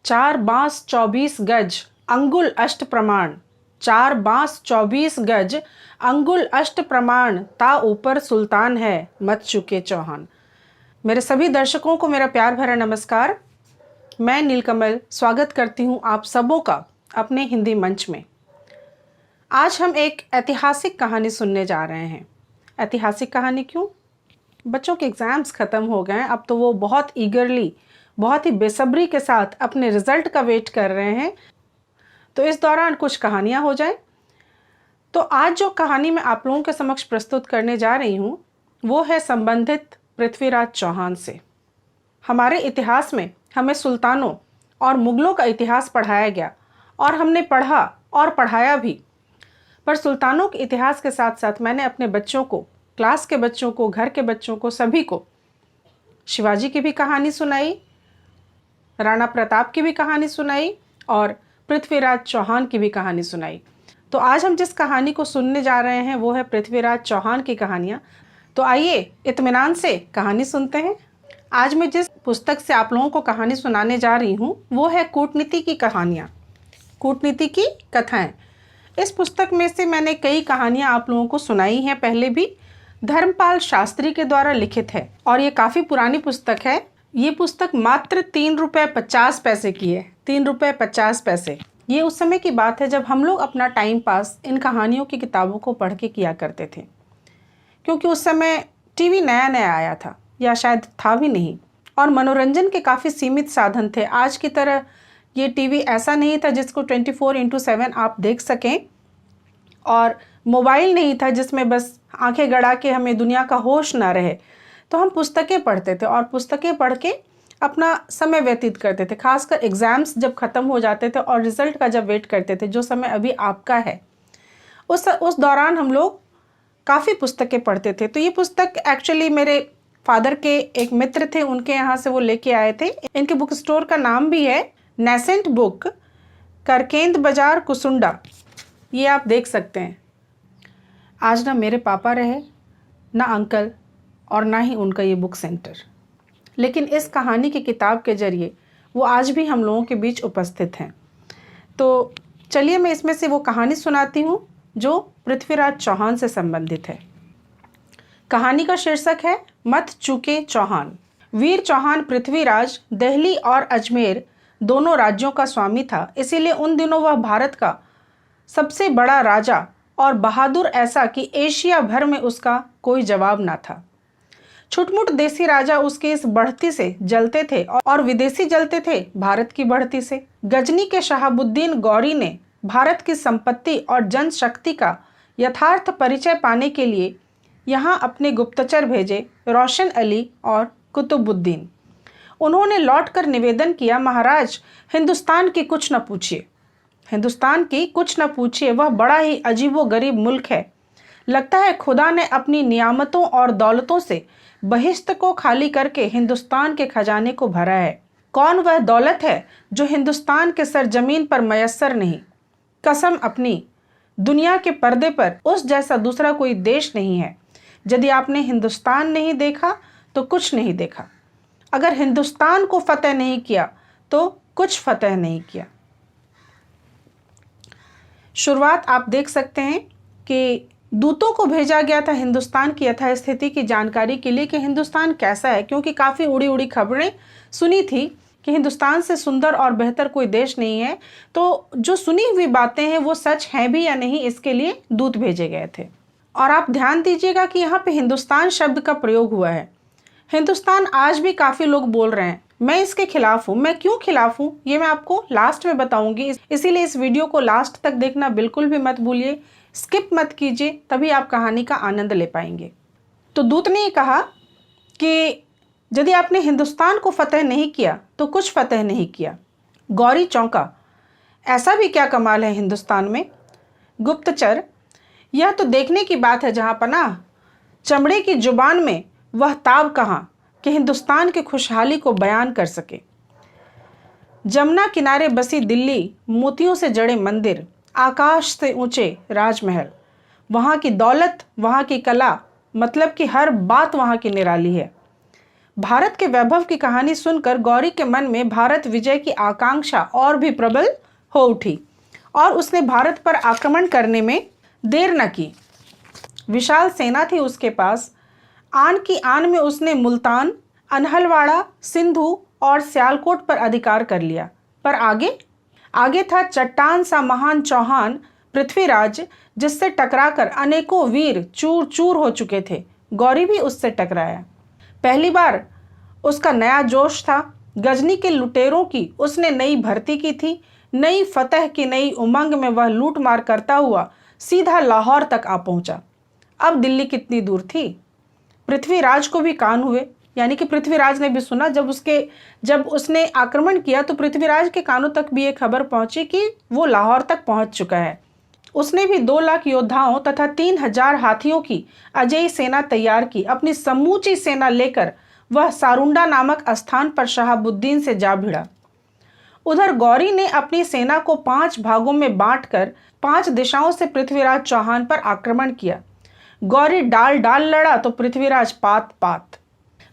चार बांस 24 गज अंगुल अष्ट प्रमाण, चार बांस 24 गज अंगुल अष्ट प्रमाण, ता ऊपर सुल्तान है मत चुके चौहान। मेरे सभी दर्शकों को मेरा प्यार भरा नमस्कार। मैं नीलकमल स्वागत करती हूँ आप सबों का अपने हिंदी मंच में। आज हम एक ऐतिहासिक कहानी सुनने जा रहे हैं। ऐतिहासिक कहानी क्यों? बच्चों के एग्ज़ाम्स ख़त्म हो गए हैं, अब तो वो बहुत ईगरली, बहुत ही बेसब्री के साथ अपने रिज़ल्ट का वेट कर रहे हैं। तो इस दौरान कुछ कहानियाँ हो जाएं। तो आज जो कहानी मैं आप लोगों के समक्ष प्रस्तुत करने जा रही हूँ वो है संबंधित पृथ्वीराज चौहान से। हमारे इतिहास में हमें सुल्तानों और मुग़लों का इतिहास पढ़ाया गया और हमने पढ़ा और पढ़ाया भी। पर सुल्तानों के इतिहास के साथ साथ मैंने अपने बच्चों को, क्लास के बच्चों को, घर के बच्चों को, सभी को शिवाजी की भी कहानी सुनाई, राणा प्रताप की भी कहानी सुनाई और पृथ्वीराज चौहान की भी कहानी सुनाई। तो आज हम जिस कहानी को सुनने जा रहे हैं वो है पृथ्वीराज चौहान की कहानियाँ। तो आइए इत्मीनान से कहानी सुनते हैं। आज मैं जिस पुस्तक से आप लोगों को कहानी सुनाने जा रही हूँ वो है कूटनीति की कहानियाँ, कूटनीति की कथाएँ। इस पुस्तक में से मैंने कई कहानियाँ आप लोगों को सुनाई हैं पहले भी। धर्मपाल शास्त्री के द्वारा लिखित है और ये काफ़ी पुरानी पुस्तक है। ये पुस्तक मात्र 3 रुपये 50 पैसे की है। 3 रुपये 50 पैसे। ये उस समय की बात है जब हम लोग अपना टाइम पास इन कहानियों की किताबों को पढ़ के किया करते थे, क्योंकि उस समय टीवी नया नया आया था या शायद था भी नहीं और मनोरंजन के काफ़ी सीमित साधन थे। आज की तरह ये टीवी ऐसा नहीं था जिसको 24/7 आप देख सकें, और मोबाइल नहीं था जिसमें बस आंखें गड़ा के हमें दुनिया का होश ना रहे। तो हम पुस्तकें पढ़ते थे और पुस्तकें पढ़ के अपना समय व्यतीत करते थे। खासकर एग्ज़ाम्स जब ख़त्म हो जाते थे और रिज़ल्ट का जब वेट करते थे, जो समय अभी आपका है, उस दौरान हम लोग काफ़ी पुस्तकें पढ़ते थे। तो ये पुस्तक एक्चुअली मेरे फादर के एक मित्र थे, उनके यहाँ से वो लेके आए थे। इनके बुक स्टोर का नाम भी है नेसेंट बुक, करकेंद बाजार, कुसुंडा। ये आप देख सकते हैं। आज ना मेरे पापा रहे, ना अंकल, और ना ही उनका ये बुक सेंटर, लेकिन इस कहानी की किताब के ज़रिए वो आज भी हम लोगों के बीच उपस्थित हैं। तो चलिए मैं इसमें से वो कहानी सुनाती हूँ जो पृथ्वीराज चौहान से संबंधित है। कहानी का शीर्षक है मत चूके चौहान। वीर चौहान पृथ्वीराज दिल्ली और अजमेर दोनों राज्यों का स्वामी था, इसीलिए उन दिनों वह भारत का सबसे बड़ा राजा और बहादुर ऐसा कि एशिया भर में उसका कोई जवाब ना था। छुटमुट देसी राजा उसके इस बढ़ती से जलते थे और विदेशी जलते थे भारत की बढ़ती से। गजनी के शहाबुद्दीन गौरी ने भारत की संपत्ति और जनशक्ति का यथार्थ परिचय पाने के लिए यहाँ अपने गुप्तचर भेजे, रोशन अली और कुतुबुद्दीन। उन्होंने लौटकर निवेदन किया, महाराज हिंदुस्तान की कुछ न पूछिए, हिंदुस्तान की कुछ न पूछिए, वह बड़ा ही अजीबो गरीब मुल्क है। लगता है खुदा ने अपनी नियामतों और दौलतों से बहिश्त को खाली करके हिंदुस्तान के खजाने को भरा है। कौन वह दौलत है जो हिंदुस्तान के सरजमीन पर मयस्सर नहीं? कसम अपनी, दुनिया के पर्दे पर उस जैसा दूसरा कोई देश नहीं है। यदि आपने हिंदुस्तान नहीं देखा तो कुछ नहीं देखा। अगर हिंदुस्तान को फतेह नहीं किया तो कुछ फतेह नहीं किया। शुरुआत आप देख सकते हैं कि दूतों को भेजा गया था हिंदुस्तान की यथास्थिति की जानकारी के लिए कि हिंदुस्तान कैसा है, क्योंकि काफ़ी उड़ी उड़ी खबरें सुनी थी कि हिंदुस्तान से सुंदर और बेहतर कोई देश नहीं है। तो जो सुनी हुई बातें हैं वो सच हैं भी या नहीं, इसके लिए दूत भेजे गए थे। और आप ध्यान दीजिएगा कि यहाँ पे हिंदुस्तान शब्द का प्रयोग हुआ है। हिंदुस्तान आज भी काफ़ी लोग बोल रहे हैं। मैं इसके खिलाफ हूँ। मैं क्यों खिलाफ हूँ ये मैं आपको लास्ट में बताऊंगी, इसीलिए इस वीडियो को लास्ट तक देखना बिल्कुल भी मत भूलिए, स्किप मत कीजिए, तभी आप कहानी का आनंद ले पाएंगे। तो दूत ने कहा कि यदि आपने हिंदुस्तान को फतेह नहीं किया तो कुछ फतेह नहीं किया। गौरी चौंका, ऐसा भी क्या कमाल है हिंदुस्तान में? गुप्तचर, यह तो देखने की बात है जहाँ पनाह, चमड़े की जुबान में वह ताब कहाँ कि हिंदुस्तान की खुशहाली को बयान कर सके। जमुना किनारे बसी दिल्ली, मोतियों से जड़े मंदिर, आकाश से ऊंचे राजमहल, वहाँ की दौलत, वहाँ की कला, मतलब कि हर बात वहाँ की निराली है। भारत के वैभव की कहानी सुनकर गौरी के मन में भारत विजय की आकांक्षा और भी प्रबल हो उठी और उसने भारत पर आक्रमण करने में देर न की। विशाल सेना थी उसके पास। आन की आन में उसने मुल्तान, अनहलवाड़ा, सिंधु और सियालकोट पर अधिकार कर लिया। पर आगे था चट्टान सा महान चौहान पृथ्वीराज, जिससे टकराकर अनेकों वीर चूर चूर हो चुके थे। गौरी भी उससे टकराया। पहली बार उसका नया जोश था। गजनी के लुटेरों की उसने नई भर्ती की थी। नई फतह की नई उमंग में वह लूट मार करता हुआ सीधा लाहौर तक आ पहुंचा। अब दिल्ली कितनी दूर थी? पृथ्वीराज को भी कान हुए, यानी कि पृथ्वीराज ने भी सुना। जब उसने आक्रमण किया तो पृथ्वीराज के कानों तक भी ये खबर पहुंची कि वो लाहौर तक पहुंच चुका है। उसने भी 2 लाख योद्धाओं तथा 3000 हाथियों की अजेय सेना तैयार की। अपनी समूची सेना लेकर वह सारुंडा नामक स्थान पर शहाबुद्दीन से जा भिड़ा। उधर गौरी ने अपनी सेना को 5 भागों में बांटकर 5 दिशाओं से पृथ्वीराज चौहान पर आक्रमण किया। गौरी डाल डाल लड़ा तो पृथ्वीराज पात पात।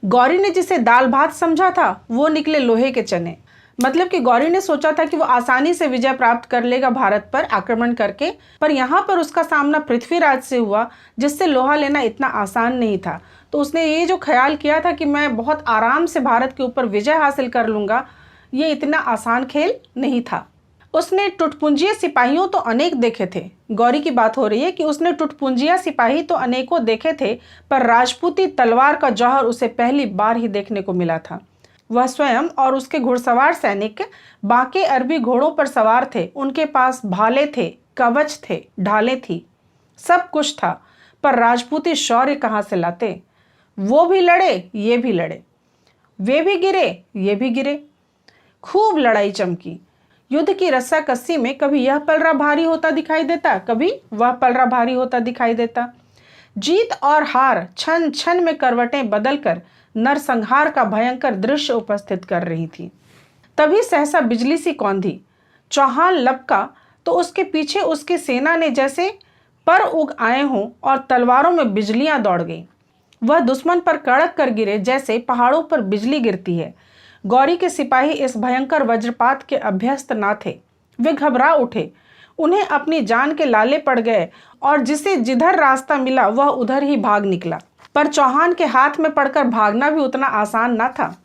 गौरी ने जिसे दाल भात समझा था वो निकले लोहे के चने। मतलब कि गौरी ने सोचा था कि वो आसानी से विजय प्राप्त कर लेगा भारत पर आक्रमण करके, पर यहाँ पर उसका सामना पृथ्वीराज से हुआ जिससे लोहा लेना इतना आसान नहीं था। तो उसने ये जो ख्याल किया था कि मैं बहुत आराम से भारत के ऊपर विजय हासिल कर लूँगा, ये इतना आसान खेल नहीं था। उसने टुटपुंजिया सिपाहियों तो अनेक देखे थे। गौरी की बात हो रही है कि उसने टुटपुंजिया सिपाही तो अनेकों देखे थे, पर राजपूती तलवार का जौहर उसे पहली बार ही देखने को मिला था। वह स्वयं और उसके घुड़सवार सैनिक बाके अरबी घोड़ों पर सवार थे। उनके पास भाले थे, कवच थे, ढालें थी, सब कुछ था, पर राजपूती शौर्य कहाँ से लाते? वो भी लड़े, ये भी लड़े, वे भी गिरे, ये भी गिरे। खूब लड़ाई चमकी। युद्ध की रस्साकस्सी में कभी यह पलड़ा भारी होता दिखाई देता, कभी वह पलड़ा भारी होता दिखाई देता। जीत और हार क्षण क्षण में करवटें बदलकर नरसंहार का भयंकर दृश्य उपस्थित कर रही थी। तभी सहसा बिजली सी कौंधी। चौहान लपका तो उसके पीछे उसकी सेना ने जैसे पर उग आए हों और तलवारों में बिजलियां दौड़ गई। वह दुश्मन पर कड़क कर गिरे जैसे पहाड़ों पर बिजली गिरती है। गौरी के सिपाही इस भयंकर वज्रपात के अभ्यस्त ना थे। वे घबरा उठे। उन्हें अपनी जान के लाले पड़ गए और जिसे जिधर रास्ता मिला वह उधर ही भाग निकला। पर चौहान के हाथ में पड़कर भागना भी उतना आसान ना था।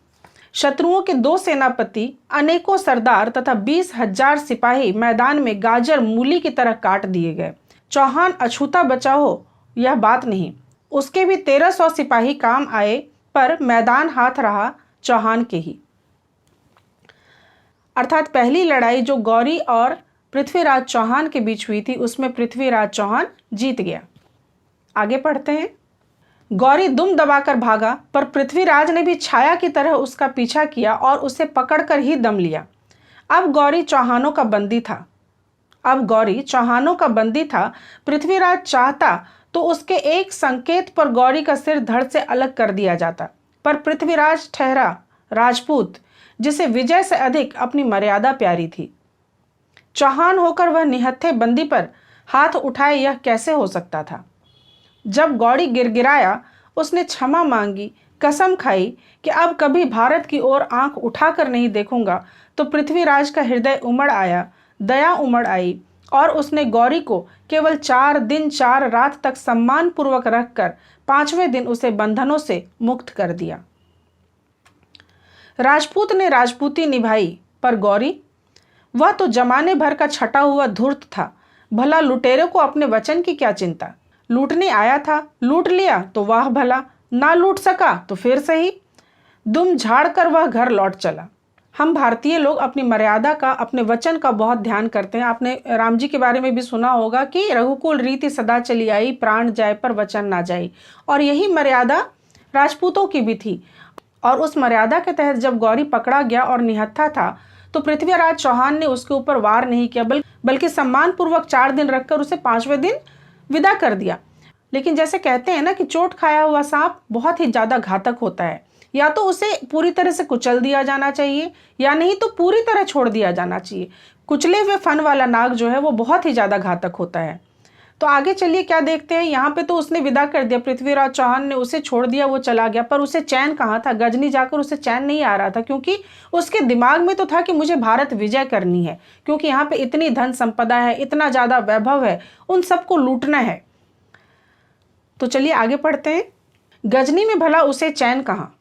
शत्रुओं के 2 सेनापति, अनेकों सरदार तथा 20,000 सिपाही मैदान में गाजर मूली की तरह काट दिए गए। चौहान अछूता बचा हो यह बात नहीं। उसके भी 1300 सिपाही काम आए, पर मैदान हाथ रहा चौहान के ही। अर्थात पहली लड़ाई जो गौरी और पृथ्वीराज चौहान के बीच हुई थी उसमें पृथ्वीराज चौहान जीत गया। आगे पढ़ते हैं। गौरी दुम दबाकर भागा, पर पृथ्वीराज ने भी छाया की तरह उसका पीछा किया और उसे पकड़कर ही दम लिया। अब गौरी चौहानों का बंदी था। पृथ्वीराज चाहता तो उसके एक संकेत पर गौरी का सिर धड़ से अलग कर दिया जाता, पर पृथ्वीराज ठहरा राजपूत, जिसे विजय से अधिक अपनी मर्यादा प्यारी थी। चौहान होकर वह निहत्थे बंदी पर हाथ उठाए यह कैसे हो सकता था? जब गौरी गिड़गिड़ाया उसने क्षमा मांगी, कसम खाई कि अब कभी भारत की ओर आंख उठाकर नहीं देखूंगा। तो पृथ्वीराज का हृदय उमड़ आया, दया उमड़ आई और उसने गौरी को केवल 4 दिन 4 रात तक सम्मान पूर्वक रखकर 5वें दिन उसे बंधनों से मुक्त कर दिया। राजपूत ने राजपूती निभाई, पर गौरी, वह तो जमाने भर का छटा हुआ धूर्त था। भला लुटेरे को अपने वचन की क्या चिंता? लूटने आया था, लूट लिया तो वाह भला, ना लूट सका तो फिर सही। दुम झाड़ कर वह घर लौट चला। हम भारतीय लोग अपनी मर्यादा का, अपने वचन का बहुत ध्यान करते हैं। आपने राम जी के बारे में भी सुना होगा कि रघुकुल रीति सदा चली आई, प्राण जाए पर वचन ना जाए। और यही मर्यादा राजपूतों की भी थी। और उस मर्यादा के तहत जब गौरी पकड़ा गया और निहत्था था तो पृथ्वीराज चौहान ने उसके ऊपर वार नहीं किया, बल्कि सम्मान पूर्वक 4 दिन रखकर उसे 5वें दिन विदा कर दिया। लेकिन जैसे कहते हैं ना कि चोट खाया हुआ सांप बहुत ही ज्यादा घातक होता है। या तो उसे पूरी तरह से कुचल दिया जाना चाहिए या नहीं तो पूरी तरह छोड़ दिया जाना चाहिए। कुचले हुए फन वाला नाग जो है वो बहुत ही ज्यादा घातक होता है। तो आगे चलिए क्या देखते हैं। यहाँ पे तो उसने विदा कर दिया, पृथ्वीराज चौहान ने उसे छोड़ दिया, वो चला गया, पर उसे चैन कहाँ था। गजनी जाकर उसे चैन नहीं आ रहा था, क्योंकि उसके दिमाग में तो था कि मुझे भारत विजय करनी है, क्योंकि यहाँ पे इतनी धन संपदा है, इतना ज़्यादा वैभव है, उन सबको लूटना है। तो चलिए आगे पढ़ते हैं। गजनी में भला उसे चैन कहाँ,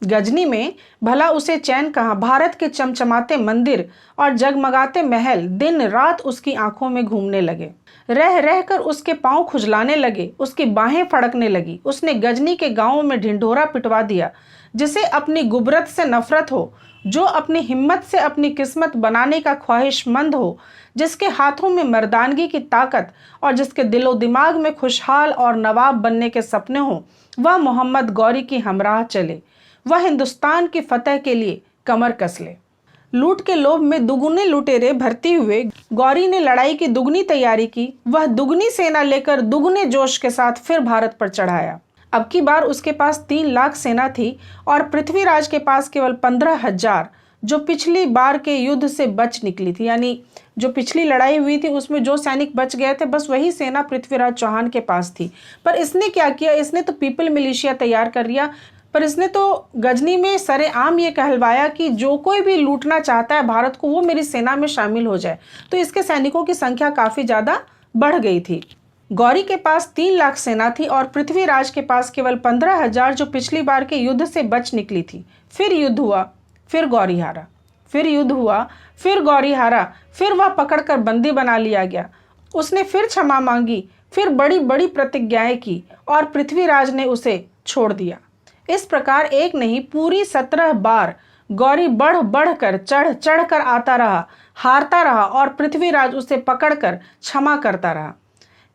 गजनी में भला उसे चैन कहाँ, भारत के चमचमाते मंदिर और जगमगाते महल दिन रात उसकी आंखों में घूमने लगे, रह रह कर उसके पांव खुजलाने लगे, उसकी बाहें फड़कने लगी। उसने गजनी के गांवों में ढिंढोरा पिटवा दिया। जिसे अपनी गुबरत से नफरत हो, जो अपनी हिम्मत से अपनी किस्मत बनाने का ख्वाहिशमंद हो, जिसके हाथों में मर्दानगी की ताकत और जिसके दिलो दिमाग में खुशहाल और नवाब बनने के सपने हों, वह मोहम्मद गौरी की हमराह चले, वह हिंदुस्तान की फतह के लिए कमर कस ले। लूट के लोभ में दुगुने लुटेरे भरती हुए गौरी ने लड़ाई की दुगनी तैयारी की। वह दुगनी सेना लेकर दुगने जोश के साथ फिर भारत पर चढ़ाया। अब की बार उसके पास 3 लाख सेना थी और पृथ्वीराज के पास केवल 15,000, जो पिछली बार के युद्ध से बच निकली थी। यानी जो पिछली लड़ाई हुई थी उसमें जो सैनिक बच गए थे, बस वही सेना पृथ्वीराज चौहान के पास थी। पर इसने क्या किया, इसने तो पीपल मिलिशिया तैयार कर लिया। पर इसने तो गजनी में सरेआम ये कहलवाया कि जो कोई भी लूटना चाहता है भारत को, वो मेरी सेना में शामिल हो जाए। तो इसके सैनिकों की संख्या काफ़ी ज़्यादा बढ़ गई थी। गौरी के पास 3 लाख सेना थी और पृथ्वीराज के पास केवल 15,000, जो पिछली बार के युद्ध से बच निकली थी। फिर युद्ध हुआ, फिर गौरी हारा, फिर युद्ध हुआ, फिर गौरी हारा, फिर वह पकड़कर बंदी बना लिया गया। उसने फिर क्षमा मांगी, फिर बड़ी बड़ी प्रतिज्ञाएं की और पृथ्वीराज ने उसे छोड़ दिया। इस प्रकार एक नहीं, पूरी 17 बार गौरी बढ़ बढ़ कर चढ़ चढ़ कर आता रहा, हारता रहा और पृथ्वीराज उसे पकड़कर क्षमा करता रहा।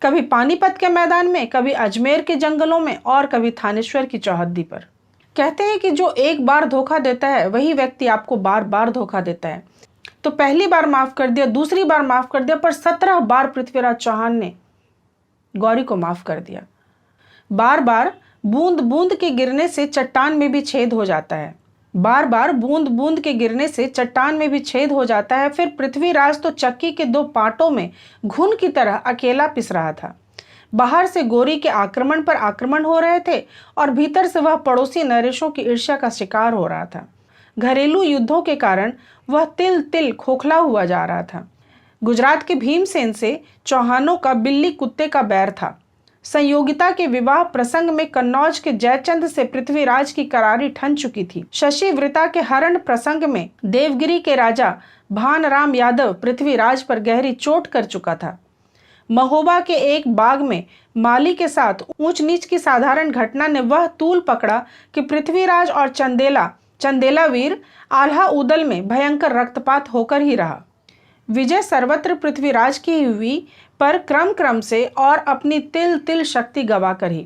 कभी पानीपत के मैदान में, कभी अजमेर के जंगलों में और कभी थानेश्वर की चौहद्दी पर। कहते हैं कि जो एक बार धोखा देता है वही व्यक्ति आपको बार बार धोखा देता है। तो पहली बार माफ कर दिया, दूसरी बार माफ कर दिया, पर 17 बार पृथ्वीराज चौहान ने गौरी को माफ कर दिया। बार बार बूंद बूंद के गिरने से चट्टान में भी छेद हो जाता है, बार बार बूंद बूंद के गिरने से चट्टान में भी छेद हो जाता है। फिर पृथ्वीराज तो चक्की के 2 पाटों में घुन की तरह अकेला पिस रहा था। बाहर से गोरी के आक्रमण पर आक्रमण हो रहे थे और भीतर से वह पड़ोसी नरेशों की ईर्ष्या का शिकार हो रहा था। घरेलू युद्धों के कारण वह तिल तिल खोखला हुआ जा रहा था। गुजरात के भीमसेन से चौहानों का बिल्ली कुत्ते का बैर था। संयोगिता के विवाह प्रसंग में कन्नौज के जयचंद से पृथ्वीराज की करारी ठन चुकी थी। शशिवृता के हरण प्रसंग में देवगिरी के राजा भानराम यादव पृथ्वीराज पर गहरी चोट कर चुका था। महोबा के एक बाग में माली के साथ ऊंच नीच की साधारण घटना ने वह तूल पकड़ा कि पृथ्वीराज और चंदेला वीर आल्हा उदल में भयंकर रक्तपात होकर ही रहा। विजय सर्वत्र पृथ्वीराज की ही हुई, पर क्रम क्रम से और अपनी तिल तिल शक्ति गवा कर ही।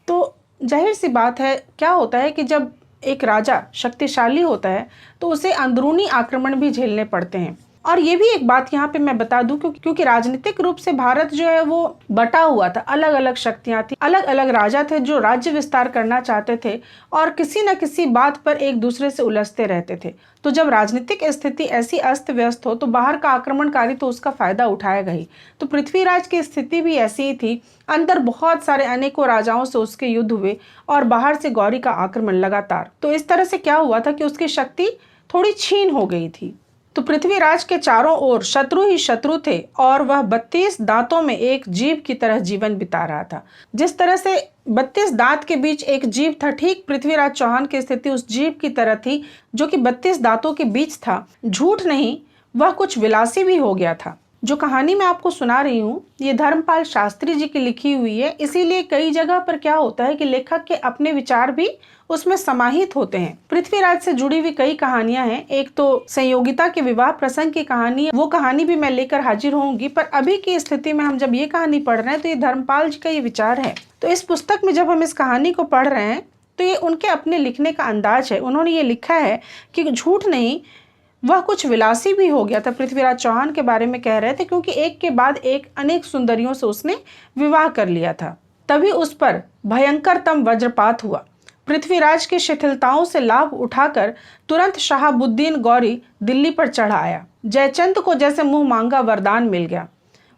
तो जाहिर सी बात है, क्या होता है कि जब एक राजा शक्तिशाली होता है तो उसे अंदरूनी आक्रमण भी झेलने पड़ते हैं। और ये भी एक बात यहाँ पे मैं बता दूं, क्योंकि राजनीतिक रूप से भारत जो है वो बटा हुआ था, अलग अलग शक्तियाँ थी, अलग अलग राजा थे जो राज्य विस्तार करना चाहते थे और किसी न किसी बात पर एक दूसरे से उलझते रहते थे। तो जब राजनीतिक स्थिति ऐसी अस्त व्यस्त हो तो बाहर का आक्रमणकारी तो उसका फायदा उठाएगा ही। तो पृथ्वीराज की स्थिति भी ऐसी ही थी। अंदर बहुत सारे अनेकों राजाओं से उसके युद्ध हुए और बाहर से गौरी का आक्रमण लगातार। तो इस तरह से क्या हुआ था कि उसकी शक्ति थोड़ी छीन हो गई थी। तो पृथ्वीराज के चारों ओर शत्रु ही शत्रु थे और वह 32 दांतों में एक जीव की तरह जीवन बिता रहा था। जिस तरह से 32 दांत के बीच एक जीव था, ठीक पृथ्वीराज चौहान की स्थिति उस जीव की तरह थी जो कि 32 दांतों के बीच था। झूठ नहीं, वह कुछ विलासी भी हो गया था। जो कहानी मैं आपको सुना रही हूँ ये धर्मपाल शास्त्री जी की लिखी हुई है, इसीलिए कई जगह पर क्या होता है कि लेखक के अपने विचार भी उसमें समाहित होते हैं। पृथ्वीराज से जुड़ी हुई कई कहानियां हैं। एक तो संयोगिता के विवाह प्रसंग की कहानी है, वो कहानी भी मैं लेकर हाजिर होंगी। पर अभी की स्थिति में हम जब ये कहानी पढ़ रहे हैं तो ये धर्मपाल जी का ये विचार है। तो इस पुस्तक में जब हम इस कहानी को पढ़ रहे हैं तो ये उनके अपने लिखने का अंदाज है। उन्होंने ये लिखा है कि झूठ नहीं, वह कुछ विलासी भी हो गया था। पृथ्वीराज चौहान के बारे में कह रहे थे क्योंकि एक के बाद एक अनेक सुंदरियों से उसने विवाह कर लिया था। तभी उस पर भयंकरतम वज्रपात हुआ। पृथ्वीराज की शिथिलताओं से लाभ उठाकर तुरंत शहाबुद्दीन गौरी दिल्ली पर चढ़ आया। जयचंद को जैसे मुंह मांगा वरदान मिल गया।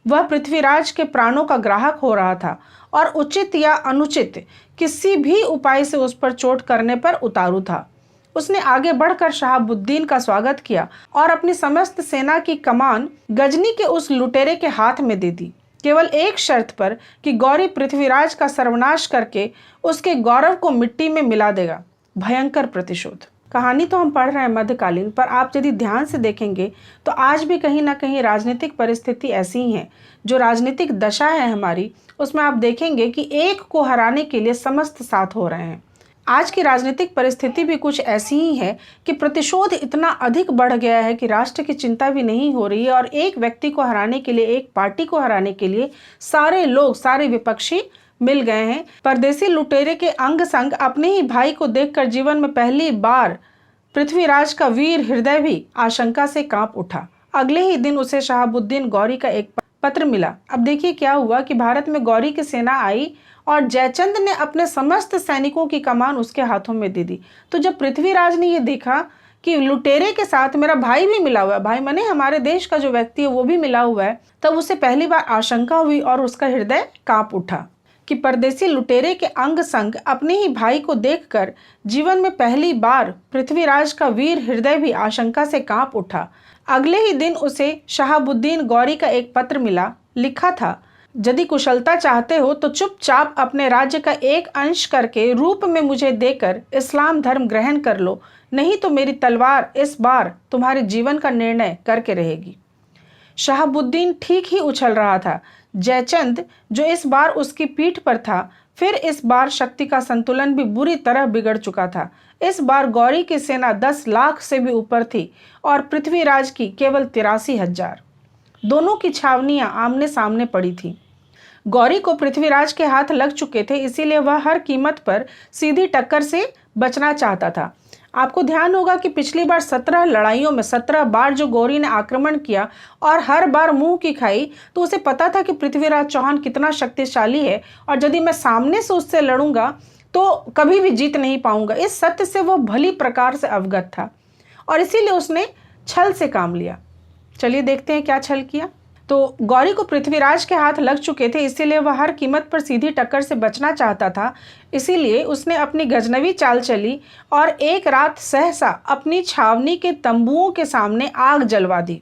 वह पृथ्वीराज के प्राणों का ग्राहक हो रहा था और उचित या अनुचित किसी भी उपाय से उस पर चोट करने पर उतारू था। उसने आगे बढ़कर शहाबुद्दीन का स्वागत किया और अपनी समस्त सेना की कमान गजनी के उस लुटेरे के हाथ में दे दी, केवल एक शर्त पर कि गौरी पृथ्वीराज का सर्वनाश करके उसके गौरव को मिट्टी में मिला देगा। भयंकर प्रतिशोध। कहानी तो हम पढ़ रहे हैं मध्यकालीन, पर आप यदि ध्यान से देखेंगे तो आज भी कहीं ना कहीं राजनीतिक परिस्थिति ऐसी ही है। जो राजनीतिक दशा है हमारी, उसमें आप देखेंगे कि एक को हराने के लिए समस्त साथ हो रहे हैं। आज की राजनीतिक परिस्थिति भी कुछ ऐसी ही है कि प्रतिशोध इतना अधिक बढ़ गया है कि राष्ट्र की चिंता भी नहीं हो रही है और एक व्यक्ति को हराने के लिए, एक पार्टी को हराने के लिए सारे लोग, सारे विपक्षी मिल गए हैं। परदेसी लुटेरे के अंग संग अपने ही भाई को देखकर जीवन में पहली बार पृथ्वीराज का वीर हृदय भी आशंका से कांप उठा। अगले ही दिन उसे शहाबुद्दीन गौरी का एक पत्र मिला। अब देखिए क्या हुआ कि भारत में गौरी की सेना आई और जयचंद ने अपने समस्त सैनिकों की कमान उसके हाथों में दे दी। तो जब पृथ्वीराज ने यह देखा कि लुटेरे के साथ मेरा भाई भी मिला हुआ है, भाई माने हमारे देश का जो व्यक्ति है वो भी मिला हुआ है, तब उसे पहली बार आशंका हुई और उसका हृदय कांप उठा कि परदेसी लुटेरे के अंग संग अपने ही भाई को देखकर जीवन में पहली बार पृथ्वीराज का वीर हृदय भी आशंका से कांप उठा। अगले ही दिन उसे शहाबुद्दीन गौरी का एक पत्र मिला। लिखा था, यदि कुशलता चाहते हो तो चुपचाप अपने राज्य का एक अंश करके रूप में मुझे देकर इस्लाम धर्म ग्रहण कर लो, नहीं तो मेरी तलवार इस बार तुम्हारे जीवन का निर्णय करके रहेगी। शहाबुद्दीन ठीक ही उछल रहा था। जयचंद जो इस बार उसकी पीठ पर था, फिर इस बार शक्ति का संतुलन भी बुरी तरह बिगड़ चुका था। इस बार गौरी की सेना 10 लाख से भी ऊपर थी और पृथ्वीराज की केवल 83,000। दोनों की छावनियां आमने सामने पड़ी थी। गौरी को पृथ्वीराज के हाथ लग चुके थे, इसीलिए वह हर कीमत पर सीधी टक्कर से बचना चाहता था। आपको ध्यान होगा कि पिछली बार 17 लड़ाइयों में 17 बार जो गौरी ने आक्रमण किया और हर बार मुंह की खाई, तो उसे पता था कि पृथ्वीराज चौहान कितना शक्तिशाली है और यदि मैं सामने से उससे लड़ूंगा तो कभी भी जीत नहीं पाऊंगा। इस सत्य से वह भली प्रकार से अवगत था और इसीलिए उसने छल से काम लिया। चलिए देखते हैं क्या छल किया। तो गौरी को पृथ्वीराज के हाथ लग चुके थे, इसीलिए वह हर कीमत पर सीधी टक्कर से बचना चाहता था। इसीलिए उसने अपनी गजनवी चाल चली और एक रात सहसा अपनी छावनी के तंबुओं के सामने आग जलवा दी,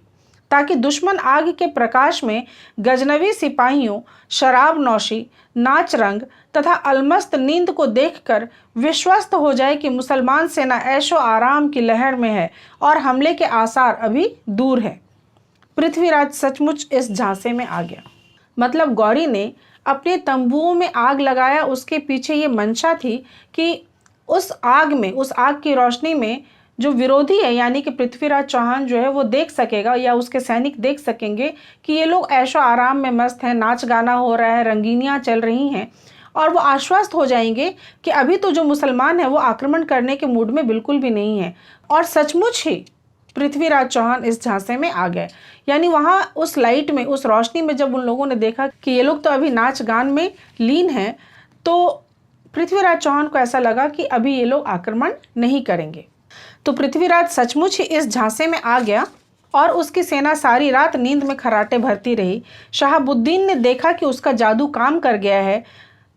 ताकि दुश्मन आग के प्रकाश में गजनवी सिपाहियों, शराब नौशी, नाच रंग तथा अलमस्त नींद को देखकर विश्वस्त हो जाए कि मुसलमान सेना ऐशो आराम की लहर में है और हमले के आसार अभी दूर है। पृथ्वीराज सचमुच इस झांसे में आ गया। मतलब गौरी ने अपने तंबुओं में आग लगाया। उसके पीछे ये मंशा थी कि उस आग में, उस आग की रोशनी में जो विरोधी है यानी कि पृथ्वीराज चौहान जो है वो देख सकेगा या उसके सैनिक देख सकेंगे कि ये लोग ऐशो आराम में मस्त हैं, नाच गाना हो रहा है, रंगीनियाँ चल रही हैं, और वो आश्वस्त हो जाएंगे कि अभी तो जो मुसलमान है वो आक्रमण करने के मूड में बिल्कुल भी नहीं है। और सचमुच ही पृथ्वीराज चौहान इस झांसे में आ गए। यानी वहाँ उस लाइट में, उस रोशनी में जब उन लोगों ने देखा कि ये लोग तो अभी नाच गान में लीन हैं, तो पृथ्वीराज चौहान को ऐसा लगा कि अभी ये लोग आक्रमण नहीं करेंगे। तो पृथ्वीराज सचमुच ही इस झांसे में आ गया और उसकी सेना सारी रात नींद में खर्राटे भरती रही। शहाबुद्दीन ने देखा कि उसका जादू काम कर गया है,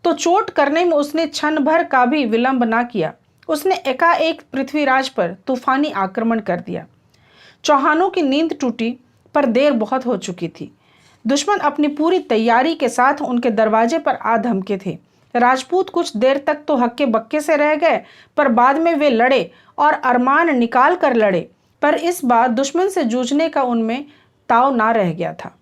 तो चोट करने में उसने क्षण भर का भी विलंब ना किया। उसने एकाएक पृथ्वीराज पर तूफानी आक्रमण कर दिया। चौहानों की नींद टूटी, पर देर बहुत हो चुकी थी। दुश्मन अपनी पूरी तैयारी के साथ उनके दरवाजे पर आ धमके थे। राजपूत कुछ देर तक तो हक्के बक्के से रह गए, पर बाद में वे लड़े और अरमान निकाल कर लड़े, पर इस बार दुश्मन से जूझने का उनमें ताव ना रह गया था।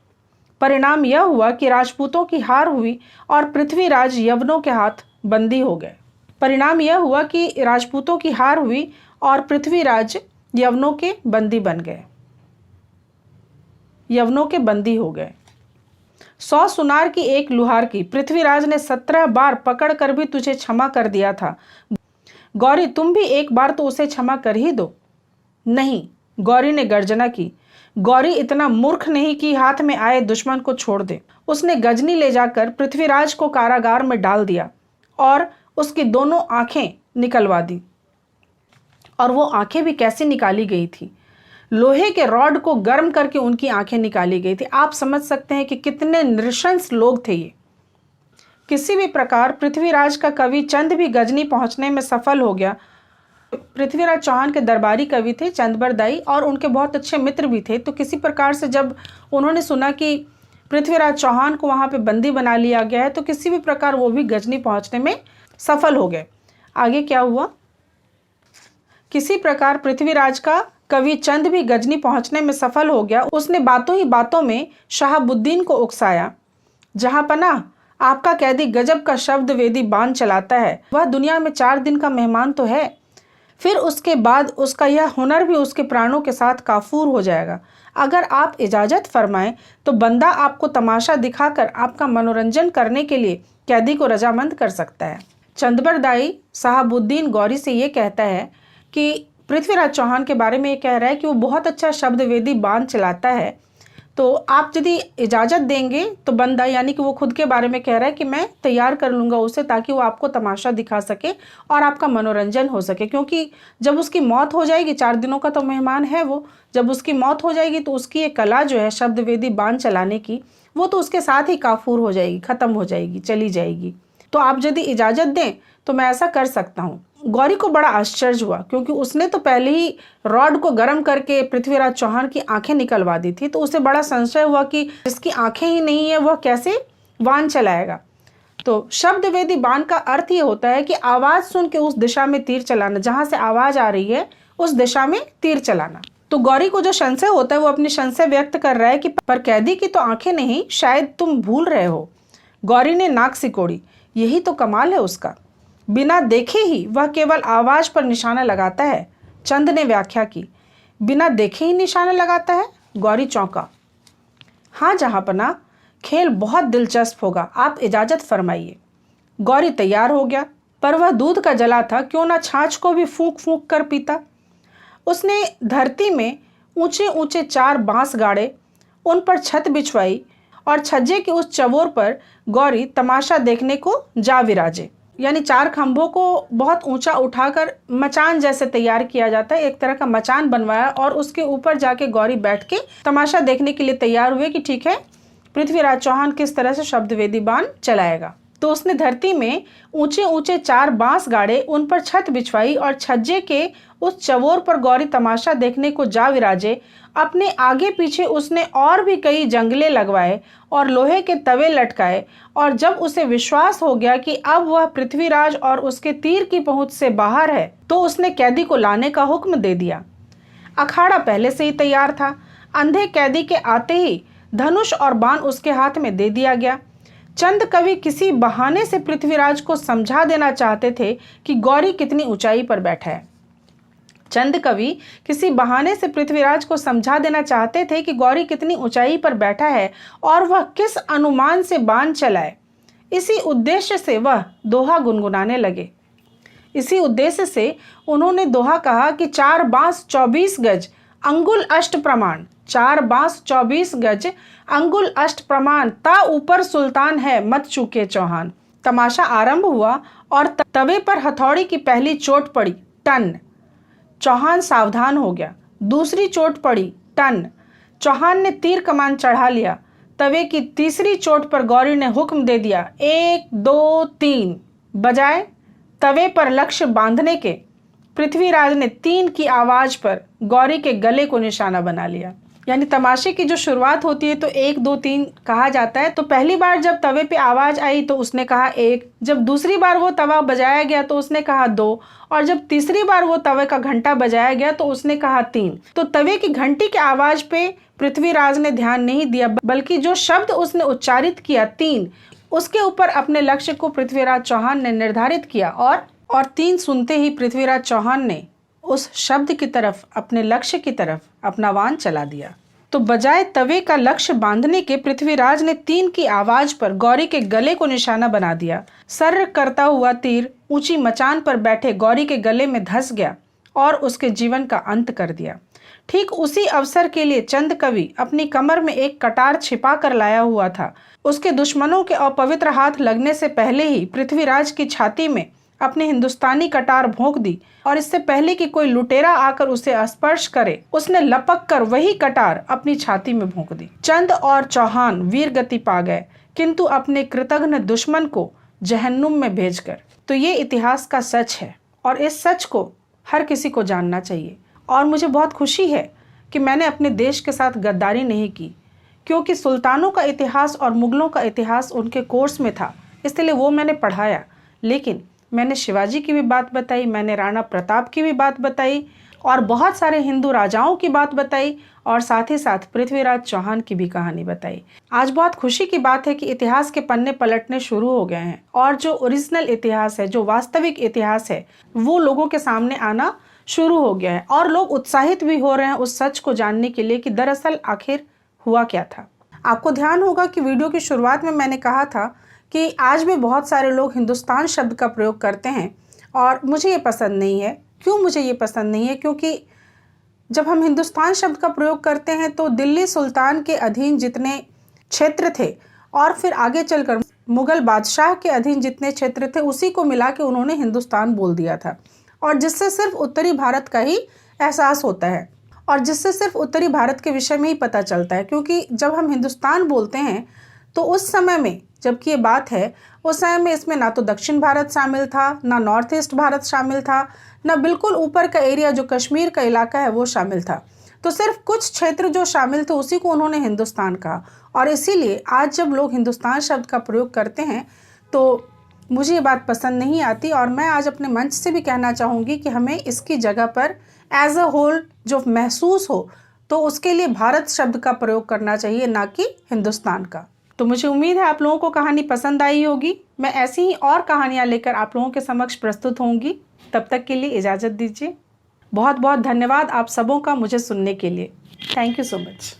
परिणाम यह हुआ कि राजपूतों की हार हुई और पृथ्वीराज यवनों के हाथ बंदी हो गए। परिणाम यह हुआ कि राजपूतों की हार हुई और पृथ्वीराज यवनों के बंदी बन गए, यवनों के बंदी हो गए। 100 सुनार की एक लुहार की पृथ्वीराज ने 17 बार पकड़ कर भी तुझे क्षमा कर दिया था। गौरी तुम भी एक बार तो उसे क्षमा कर ही दो। नहीं, गौरी ने गर्जना की। गौरी इतना मूर्ख नहीं कि हाथ में आए दुश्मन को छोड़ दे। उसने गजनी ले जाकर पृथ्वीराज को कारागार में डाल दिया और उसकी दोनों आंखें निकलवा दी। और वो आंखें भी कैसी निकाली गई थी। लोहे के रॉड को गर्म करके उनकी आंखें निकाली गई थी। आप समझ सकते हैं कि कितने नृशंस लोग थे ये। किसी भी प्रकार पृथ्वीराज का कवि चंद भी गजनी पहुंचने में सफल हो गया। पृथ्वीराज चौहान के दरबारी कवि थे चंदबरदाई, और उनके बहुत अच्छे मित्र भी थे। तो किसी प्रकार से जब उन्होंने सुना कि पृथ्वीराज चौहान को वहाँ पे बंदी बना लिया गया है, तो किसी भी प्रकार वो भी गजनी पहुँचने में सफल हो गए। आगे क्या हुआ? किसी प्रकार पृथ्वीराज का कवि चंद भी गजनी पहुँचने में सफल हो गया। उसने बातों ही बातों में शहाबुद्दीन को उकसाया, जहाँ पना आपका कैदी गजब का शब्द वेदी बाण चलाता है, वह दुनिया में 4 दिन का मेहमान तो है, फिर उसके बाद उसका यह हुनर भी उसके प्राणों के साथ काफूर हो जाएगा। अगर आप इजाज़त फरमाएं तो बंदा आपको तमाशा दिखाकर आपका मनोरंजन करने के लिए कैदी को रजामंद कर सकता है। चंदबरदाई शहाबुद्दीन गौरी से ये कहता है कि पृथ्वीराज चौहान के बारे में ये कह रहा है कि वो बहुत अच्छा शब्द वेदी बाण चलाता है, तो आप यदि इजाज़त देंगे तो बंदा, यानी कि वो खुद के बारे में कह रहा है कि मैं तैयार कर लूँगा उसे, ताकि वो आपको तमाशा दिखा सके और आपका मनोरंजन हो सके। क्योंकि जब उसकी मौत हो जाएगी, 4 दिनों का तो मेहमान है वो, जब उसकी मौत हो जाएगी तो उसकी एक कला जो है शब्द वेदी बाण चलाने की, वो तो उसके साथ ही काफूर हो जाएगी, ख़त्म हो जाएगी, चली जाएगी। तो आप यदि इजाज़त दें तो मैं ऐसा कर सकता हूँ। गौरी को बड़ा आश्चर्य हुआ, क्योंकि उसने तो पहले ही रॉड को गर्म करके पृथ्वीराज चौहान की आंखें निकलवा दी थी। तो उसे बड़ा संशय हुआ कि जिसकी आंखें ही नहीं है वह कैसे बाण चलाएगा। तो शब्द वेदी बाण का अर्थ ये होता है कि आवाज़ सुन के उस दिशा में तीर चलाना, जहाँ से आवाज़ आ रही है उस दिशा में तीर चलाना। तो गौरी को जो संशय होता है वो अपनी संशय व्यक्त कर रहा है कि पर कैदी की तो आंखें नहीं, शायद तुम भूल रहे हो। गौरी ने नाक सिकोड़ी, यही तो कमाल है उसका, बिना देखे ही वह केवल आवाज़ पर निशाना लगाता है। चंद ने व्याख्या की, बिना देखे ही निशाना लगाता है? गौरी चौंका। हाँ जहाँपना, खेल बहुत दिलचस्प होगा, आप इजाज़त फरमाइए। गौरी तैयार हो गया, पर वह दूध का जला था, क्यों ना छाछ को भी फूंक फूंक कर पीता। उसने धरती में ऊंचे ऊंचे 4 बांस गाड़े, उन पर छत बिछवाई और छज्जे के उस चबोर पर गौरी तमाशा देखने को जा विराजे। यानी 4 खंभों को बहुत ऊंचा उठाकर मचान जैसे तैयार किया जाता है, एक तरह का मचान बनवाया और उसके ऊपर जाके गौरी बैठ के तमाशा देखने के लिए तैयार हुए कि ठीक है पृथ्वीराज चौहान किस तरह से शब्द वेदी बाण चलाएगा। तो उसने धरती में ऊंचे ऊंचे 4 बांस गाड़े, उन पर छत बिछवाई और छज्जे के उस चबोर पर गौरी तमाशा देखने को जा विराजे। अपने आगे पीछे उसने और भी कई जंगले लगवाए और लोहे के तवे लटकाए, और जब उसे विश्वास हो गया कि अब वह पृथ्वीराज और उसके तीर की पहुंच से बाहर है, तो उसने कैदी को लाने का हुक्म दे दिया। अखाड़ा पहले से ही तैयार था। अंधे कैदी के आते ही धनुष और बाण उसके हाथ में दे दिया गया। चंद कवि किसी बहाने से पृथ्वीराज को समझा देना चाहते थे कि गौरी कितनी ऊंचाई पर बैठा है। चंद कवि किसी बहाने से पृथ्वीराज को समझा देना चाहते थे कि गौरी कितनी ऊंचाई पर बैठा है और वह किस अनुमान से बाण चलाए। इसी उद्देश्य से वह दोहा गुनगुनाने लगे। इसी उद्देश्य से उन्होंने दोहा कहा कि 4 बांस 24 गज अंगुल अष्ट प्रमाण, 4 बांस 24 गज अंगुल अष्ट प्रमाण, ता ऊपर सुल्तान है मत चूके चौहान। तमाशा आरंभ हुआ और तवे पर हथौड़ी की पहली चोट पड़ी, टन। चौहान सावधान हो गया। दूसरी चोट पड़ी, टन। चौहान ने तीर कमान चढ़ा लिया। तवे की तीसरी चोट पर गौरी ने हुक्म दे दिया, 1 2 3 बजाए। तवे पर लक्ष्य बांधने के पृथ्वीराज ने 3 की आवाज पर गौरी के गले को निशाना बना लिया। यानी तमाशे की जो शुरुआत होती है तो 1 2 3 कहा जाता है। तो पहली बार जब तवे पे आवाज आई तो उसने कहा 1, जब दूसरी बार वो तवा बजाया गया तो उसने कहा 2, और जब तीसरी बार वो तवे का घंटा बजाया गया तो उसने कहा 3। तो तवे की घंटी की आवाज पे पृथ्वीराज ने ध्यान नहीं दिया, बल्कि जो शब्द उसने उच्चारित किया 3, उसके ऊपर अपने लक्ष्य को पृथ्वीराज चौहान ने निर्धारित किया और 3 सुनते ही पृथ्वीराज चौहान ने उस शब्द की तरफ, अपने लक्ष्य की तरफ अपना बाण चला दिया। तो बजाय तवे का लक्ष्य बांधने के पृथ्वीराज ने 3 की आवाज पर गौरी के गले को निशाना बना दिया। सर्र करता हुआ तीर ऊंची मचान पर बैठे गौरी के गले में धंस गया और उसके जीवन का अंत कर दिया। ठीक उसी अवसर के लिए चंद कवि अपनी कमर में एक कटार छिपा कर लाया हुआ था। उसके दुश्मनों के अपवित्र हाथ लगने से पहले ही पृथ्वीराज की छाती में अपनी हिंदुस्तानी कटार भोंक दी और इससे पहले कि कोई लुटेरा आकर उसे स्पर्श करे, उसने लपक कर वही कटार अपनी छाती में भोंक दी। चंद और चौहान वीर गति पा गए, किंतु अपने कृतघ्न दुश्मन को जहन्नुम में भेजकर। तो ये इतिहास का सच है और इस सच को हर किसी को जानना चाहिए। और मुझे बहुत खुशी है कि मैंने अपने देश के साथ गद्दारी नहीं की, क्योंकि सुल्तानों का इतिहास और मुगलों का इतिहास उनके कोर्स में था, इसलिए वो मैंने पढ़ाया। लेकिन मैंने शिवाजी की भी बात बताई, मैंने राणा प्रताप की भी बात बताई और बहुत सारे हिंदू राजाओं की बात बताई और साथ ही साथ पृथ्वीराज चौहान की भी कहानी बताई। आज बहुत खुशी की बात है कि इतिहास के पन्ने पलटने शुरू हो गए हैं और जो ओरिजिनल इतिहास है, जो वास्तविक इतिहास है, वो लोगों के सामने आना शुरू हो गया है और लोग उत्साहित भी हो रहे हैं उस सच को जानने के लिए कि दरअसल आखिर हुआ क्या था। आपको ध्यान होगा कि वीडियो की शुरुआत में मैंने कहा था कि आज भी बहुत सारे लोग हिंदुस्तान शब्द का प्रयोग करते हैं और मुझे ये पसंद नहीं है। क्यों मुझे ये पसंद नहीं है? क्योंकि जब हम हिंदुस्तान शब्द का प्रयोग करते हैं तो दिल्ली सुल्तान के अधीन जितने क्षेत्र थे और फिर आगे चलकर मुगल बादशाह के अधीन जितने क्षेत्र थे उसी को मिला के उन्होंने हिंदुस्तान बोल दिया था, और जिससे सिर्फ उत्तरी भारत का ही एहसास होता है और जिससे सिर्फ उत्तरी भारत के विषय में ही पता चलता है। क्योंकि जब हम हिंदुस्तान बोलते हैं तो उस समय में, जबकि ये बात है, उस समय में इसमें ना तो दक्षिण भारत शामिल था, ना नॉर्थ ईस्ट भारत शामिल था, ना बिल्कुल ऊपर का एरिया जो कश्मीर का इलाका है वो शामिल था। तो सिर्फ कुछ क्षेत्र जो शामिल थे उसी को उन्होंने हिंदुस्तान कहा। और इसीलिए आज जब लोग हिंदुस्तान शब्द का प्रयोग करते हैं तो मुझे ये बात पसंद नहीं आती और मैं आज अपने मंच से भी कहना चाहूँगी कि हमें इसकी जगह पर एज अ होल जो महसूस हो तो उसके लिए भारत शब्द का प्रयोग करना चाहिए, ना कि हिंदुस्तान का। तो मुझे उम्मीद है आप लोगों को कहानी पसंद आई होगी। मैं ऐसी ही और कहानियाँ लेकर आप लोगों के समक्ष प्रस्तुत होंगी। तब तक के लिए इजाज़त दीजिए। बहुत बहुत धन्यवाद आप सबों का मुझे सुनने के लिए। Thank you so much.